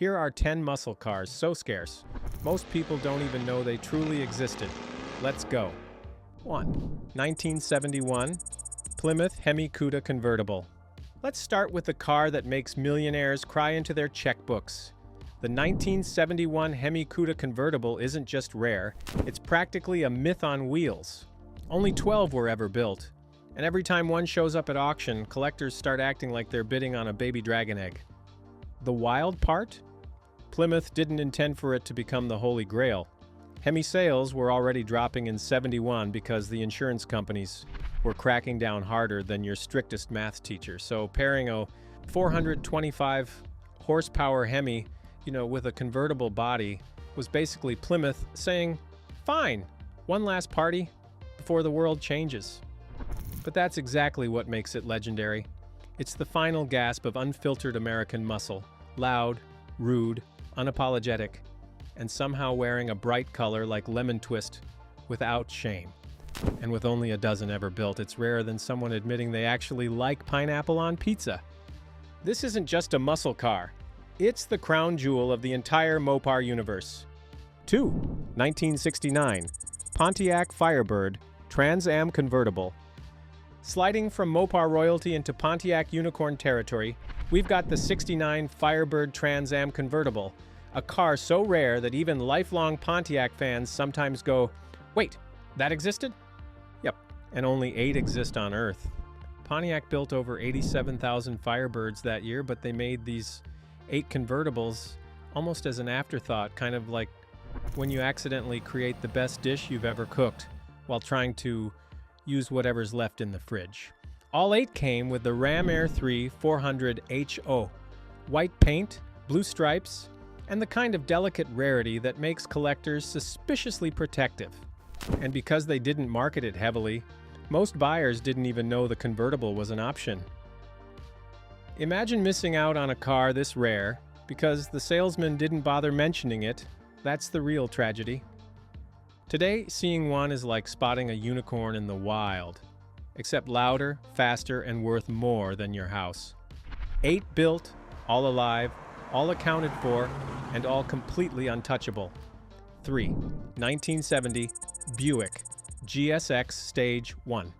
Here are 10 muscle cars so scarce, most people don't even know they truly existed. Let's go. 1. 1971 Plymouth Hemi Cuda Convertible. Let's start with the car that makes millionaires cry into their checkbooks. The 1971 Hemi Cuda Convertible isn't just rare, it's practically a myth on wheels. Only 12 were ever built, and every time one shows up at auction, collectors start acting like they're bidding on a baby dragon egg. The wild part? Plymouth didn't intend for it to become the Holy Grail. Hemi sales were already dropping in '71 because the insurance companies were cracking down harder than your strictest math teacher. So pairing a 425 horsepower Hemi, with a convertible body was basically Plymouth saying, "Fine, one last party before the world changes." But that's exactly what makes it legendary. It's the final gasp of unfiltered American muscle, loud, rude, unapologetic, and somehow wearing a bright color like lemon twist without shame. And with only a dozen ever built, it's rarer than someone admitting they actually like pineapple on pizza. This isn't just a muscle car. It's the crown jewel of the entire Mopar universe. 2. 1969 Pontiac Firebird Trans Am Convertible. Sliding from Mopar royalty into Pontiac unicorn territory, we've got the '69 Firebird Trans Am Convertible, a car so rare that even lifelong Pontiac fans sometimes go, "Wait, that existed?" Yep, and only 8 exist on Earth. Pontiac built over 87,000 Firebirds that year, but they made these 8 convertibles almost as an afterthought, kind of like when you accidentally create the best dish you've ever cooked while trying to use whatever's left in the fridge. All 8 came with the Ram Air 3 400 HO, white paint, blue stripes, and the kind of delicate rarity that makes collectors suspiciously protective. And because they didn't market it heavily, most buyers didn't even know the convertible was an option. Imagine missing out on a car this rare because the salesman didn't bother mentioning it. That's the real tragedy. Today, seeing one is like spotting a unicorn in the wild, except louder, faster, and worth more than your house. 8 built, all alive, all accounted for, and all completely untouchable. 3. 1970 Buick GSX Stage 1.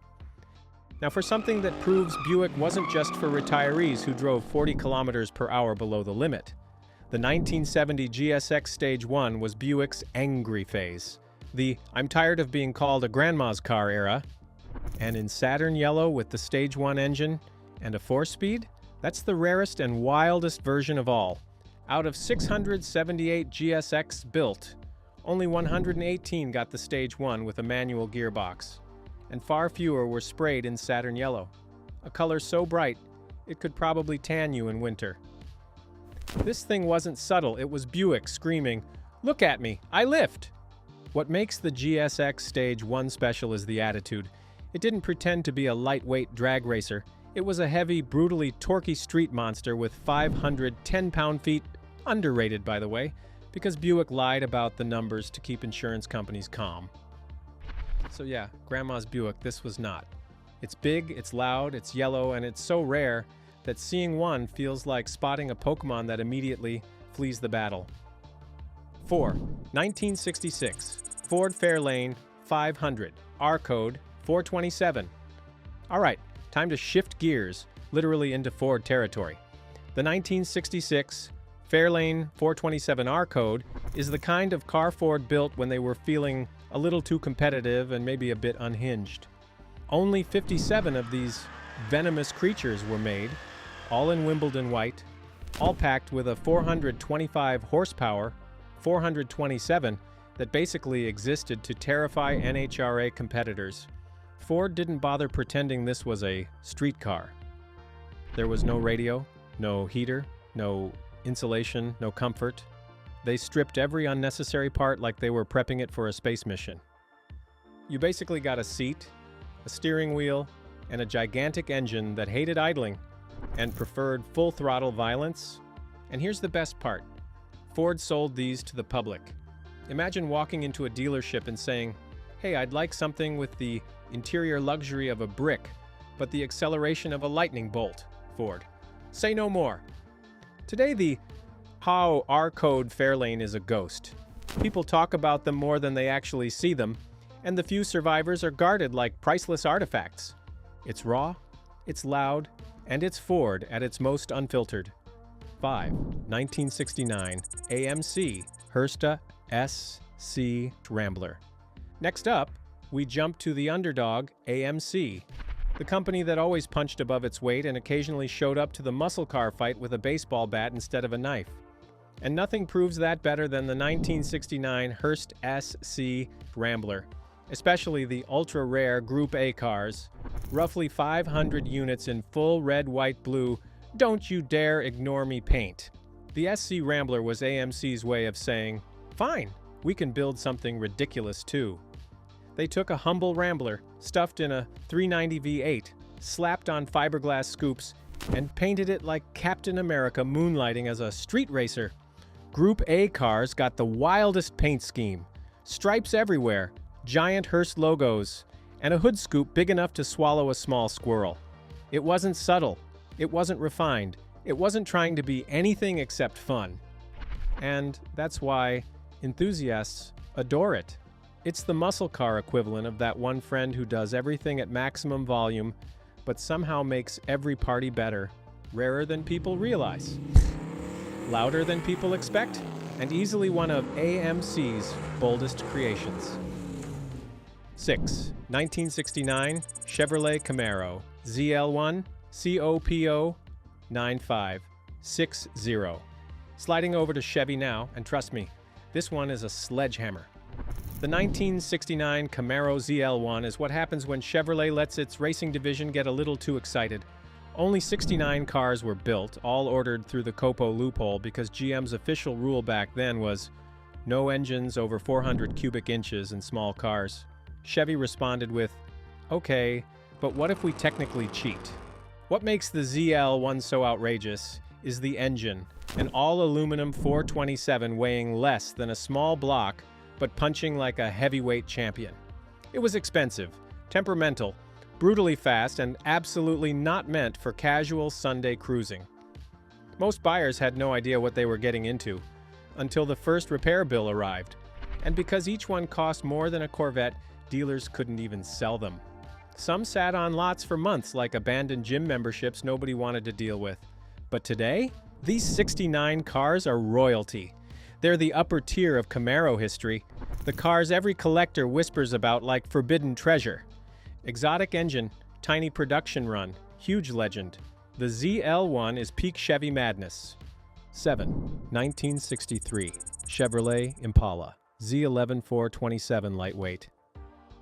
Now for something that proves Buick wasn't just for retirees who drove 40 kilometers per hour below the limit. The 1970 GSX Stage 1 was Buick's angry phase. The "I'm tired of being called a grandma's car" era. And in Saturn yellow with the Stage 1 engine and a 4-speed, that's the rarest and wildest version of all. Out of 678 GSX built, only 118 got the Stage 1 with a manual gearbox, and far fewer were sprayed in Saturn yellow, a color so bright it could probably tan you in winter. This thing wasn't subtle, it was Buick screaming, "Look at me, I lift!" What makes the GSX Stage 1 special is the attitude. It didn't pretend to be a lightweight drag racer. It was a heavy, brutally torquey street monster with 510 pound-feet, underrated by the way, because Buick lied about the numbers to keep insurance companies calm. So yeah, Grandma's Buick, this was not. It's big, it's loud, it's yellow, and it's so rare that seeing one feels like spotting a Pokemon that immediately flees the battle. 4. 1966 Ford Fairlane 500, R code 427. Alright, time to shift gears, literally into Ford territory. The 1966 Fairlane 427R code is the kind of car Ford built when they were feeling a little too competitive and maybe a bit unhinged. Only 57 of these venomous creatures were made, all in Wimbledon white, all packed with a 425 horsepower 427 that basically existed to terrify NHRA competitors. Ford didn't bother pretending this was a street car. There was no radio, no heater, no insulation, no comfort. They stripped every unnecessary part like they were prepping it for a space mission. You basically got a seat, a steering wheel, and a gigantic engine that hated idling and preferred full-throttle violence. And here's the best part. Ford sold these to the public. Imagine walking into a dealership and saying, "Hey, I'd like something with the interior luxury of a brick, but the acceleration of a lightning bolt, Ford. Say no more." Today, the how our code Fairlane is a ghost. People talk about them more than they actually see them, and the few survivors are guarded like priceless artifacts. It's raw, it's loud, and it's Ford at its most unfiltered. 5. 1969 AMC Hurst SC Rambler. Next up, we jump to the underdog AMC, the company that always punched above its weight and occasionally showed up to the muscle car fight with a baseball bat instead of a knife. And nothing proves that better than the 1969 Hurst SC Rambler, especially the ultra-rare Group A cars, roughly 500 units in full red, white, blue, don't you dare ignore me paint. The SC Rambler was AMC's way of saying, fine, we can build something ridiculous too. They took a humble Rambler, stuffed in a 390 V8, slapped on fiberglass scoops, and painted it like Captain America moonlighting as a street racer. Group A cars got the wildest paint scheme, stripes everywhere, giant Hurst logos, and a hood scoop big enough to swallow a small squirrel. It wasn't subtle, it wasn't refined, it wasn't trying to be anything except fun. And that's why enthusiasts adore it. It's the muscle car equivalent of that one friend who does everything at maximum volume, but somehow makes every party better, rarer than people realize, louder than people expect, and easily one of AMC's boldest creations. 6. 1969 Chevrolet Camaro ZL1 COPO 9560. Sliding over to Chevy now, and trust me, this one is a sledgehammer. The 1969 Camaro ZL1 is what happens when Chevrolet lets its racing division get a little too excited. Only 69 cars were built, all ordered through the COPO loophole because GM's official rule back then was no engines over 400 cubic inches in small cars. Chevy responded with, okay, but what if we technically cheat? What makes the ZL1 so outrageous is the engine, an all-aluminum 427 weighing less than a small block but punching like a heavyweight champion. It was expensive, temperamental, brutally fast, and absolutely not meant for casual Sunday cruising. Most buyers had no idea what they were getting into until the first repair bill arrived, and because each one cost more than a Corvette, dealers couldn't even sell them. Some sat on lots for months like abandoned gym memberships nobody wanted to deal with. But today, these 69 cars are royalty. They're the upper tier of Camaro history, the cars every collector whispers about like forbidden treasure. Exotic engine, tiny production run, huge legend. The ZL1 is peak Chevy madness. 7. 1963 Chevrolet Impala Z11 427 lightweight.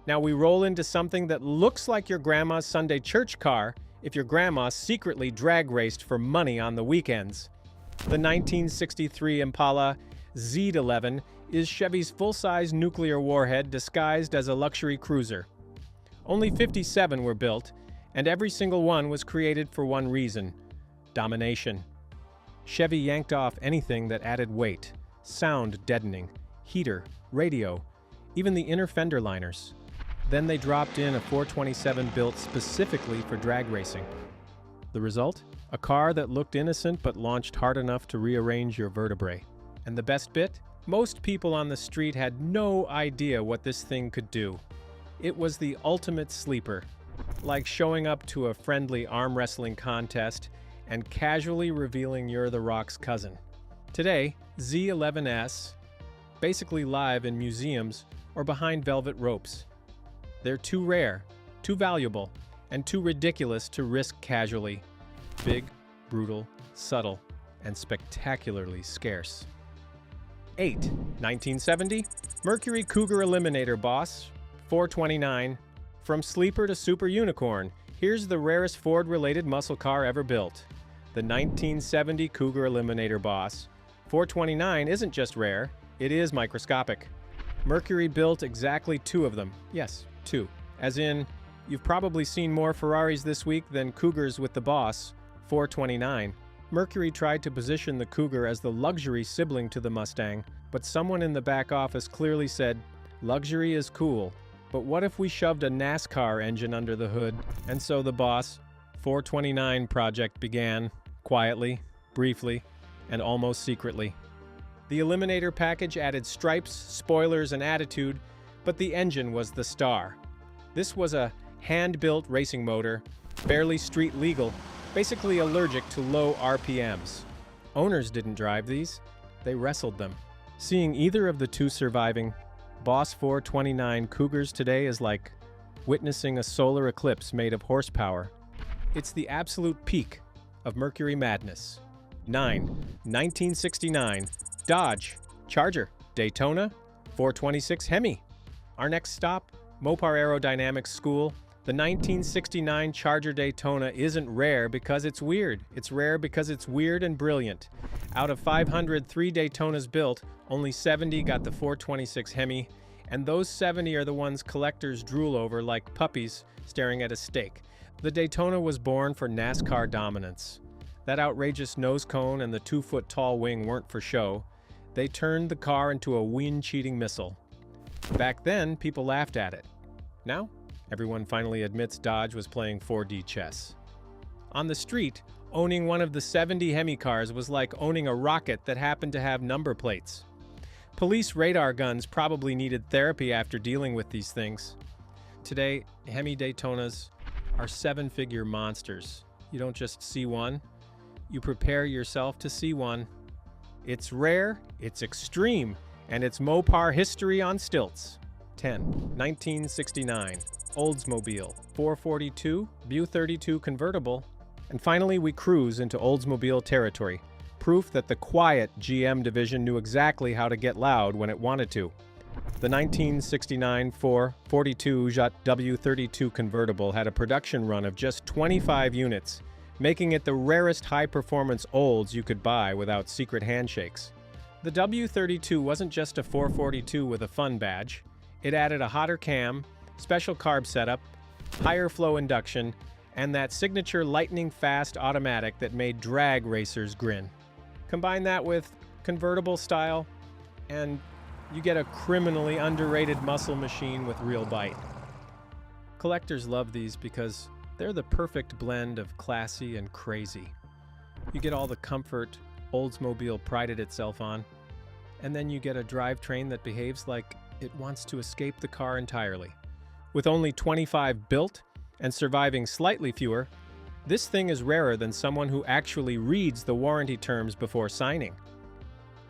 Now we roll into something that looks like your grandma's Sunday church car if your grandma secretly drag raced for money on the weekends. The 1963 Impala Z11 is Chevy's full-size nuclear warhead disguised as a luxury cruiser. Only 57 were built, and every single one was created for one reason: domination. Chevy yanked off anything that added weight, sound deadening, heater, radio, even the inner fender liners. Then they dropped in a 427 built specifically for drag racing. The result? A car that looked innocent but launched hard enough to rearrange your vertebrae. And the best bit? Most people on the street had no idea what this thing could do. It was the ultimate sleeper, like showing up to a friendly arm wrestling contest and casually revealing you're the Rock's cousin. Today, Z11s basically live in museums or behind velvet ropes. They're too rare, too valuable, and too ridiculous to risk casually. Big, brutal, subtle, and spectacularly scarce. 8. 1970 Mercury Cougar Eliminator Boss 429. From sleeper to super unicorn, here's the rarest Ford-related muscle car ever built. The 1970 Cougar Eliminator Boss 429 isn't just rare, it is microscopic. Mercury built exactly 2 of them. Yes, 2. As in, you've probably seen more Ferraris this week than Cougars with the Boss 429. Mercury tried to position the Cougar as the luxury sibling to the Mustang, but someone in the back office clearly said, luxury is cool, but what if we shoved a NASCAR engine under the hood? And so the Boss 429 project began, quietly, briefly, and almost secretly. The Eliminator package added stripes, spoilers, and attitude, but the engine was the star. This was a hand-built racing motor, barely street legal, basically allergic to low RPMs. Owners didn't drive these, they wrestled them. Seeing either of the two surviving Boss 429 Cougars today is like witnessing a solar eclipse made of horsepower. It's the absolute peak of Mercury madness. 1969 Dodge Charger Daytona 426 Hemi. Our next stop, Mopar Aerodynamics School. The 1969 Charger Daytona isn't rare because it's weird. It's rare because it's weird and brilliant. Out of 503 Daytonas built, only 70 got the 426 Hemi, and those 70 are the ones collectors drool over like puppies staring at a steak. The Daytona was born for NASCAR dominance. That outrageous nose cone and the 2-foot-tall wing weren't for show. They turned the car into a wind-cheating missile. Back then, people laughed at it. Now, everyone finally admits Dodge was playing 4D chess. On the street, owning one of the 70 Hemi cars was like owning a rocket that happened to have number plates. Police radar guns probably needed therapy after dealing with these things. Today, Hemi Daytonas are 7-figure monsters. You don't just see one, you prepare yourself to see one. It's rare, it's extreme, and it's Mopar history on stilts. 1969 Oldsmobile 442 Buick 32 convertible. And finally, we cruise into Oldsmobile territory, proof that the quiet GM division knew exactly how to get loud when it wanted to. The 1969 442 W32 convertible had a production run of just 25 units, making it the rarest high-performance Olds you could buy without secret handshakes. The W32 wasn't just a 442 with a fun badge. It added a hotter cam, special carb setup, higher flow induction, and that signature lightning-fast automatic that made drag racers grin. Combine that with convertible style, and you get a criminally underrated muscle machine with real bite. Collectors love these because they're the perfect blend of classy and crazy. You get all the comfort Oldsmobile prided itself on, and then you get a drivetrain that behaves like it wants to escape the car entirely. With only 25 built and surviving slightly fewer, this thing is rarer than someone who actually reads the warranty terms before signing.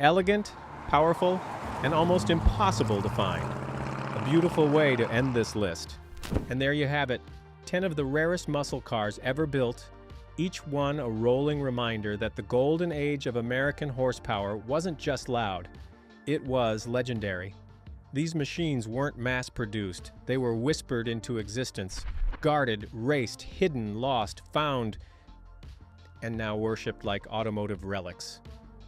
Elegant, powerful, and almost impossible to find. A beautiful way to end this list. And there you have it, 10 of the rarest muscle cars ever built, each one a rolling reminder that the golden age of American horsepower wasn't just loud, it was legendary. These machines weren't mass-produced, they were whispered into existence, guarded, raced, hidden, lost, found, and now worshipped like automotive relics.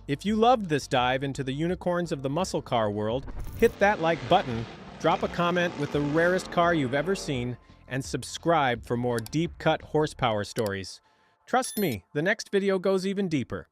If you loved this dive into the unicorns of the muscle car world, hit that like button, drop a comment with the rarest car you've ever seen, and subscribe for more deep-cut horsepower stories. Trust me, the next video goes even deeper.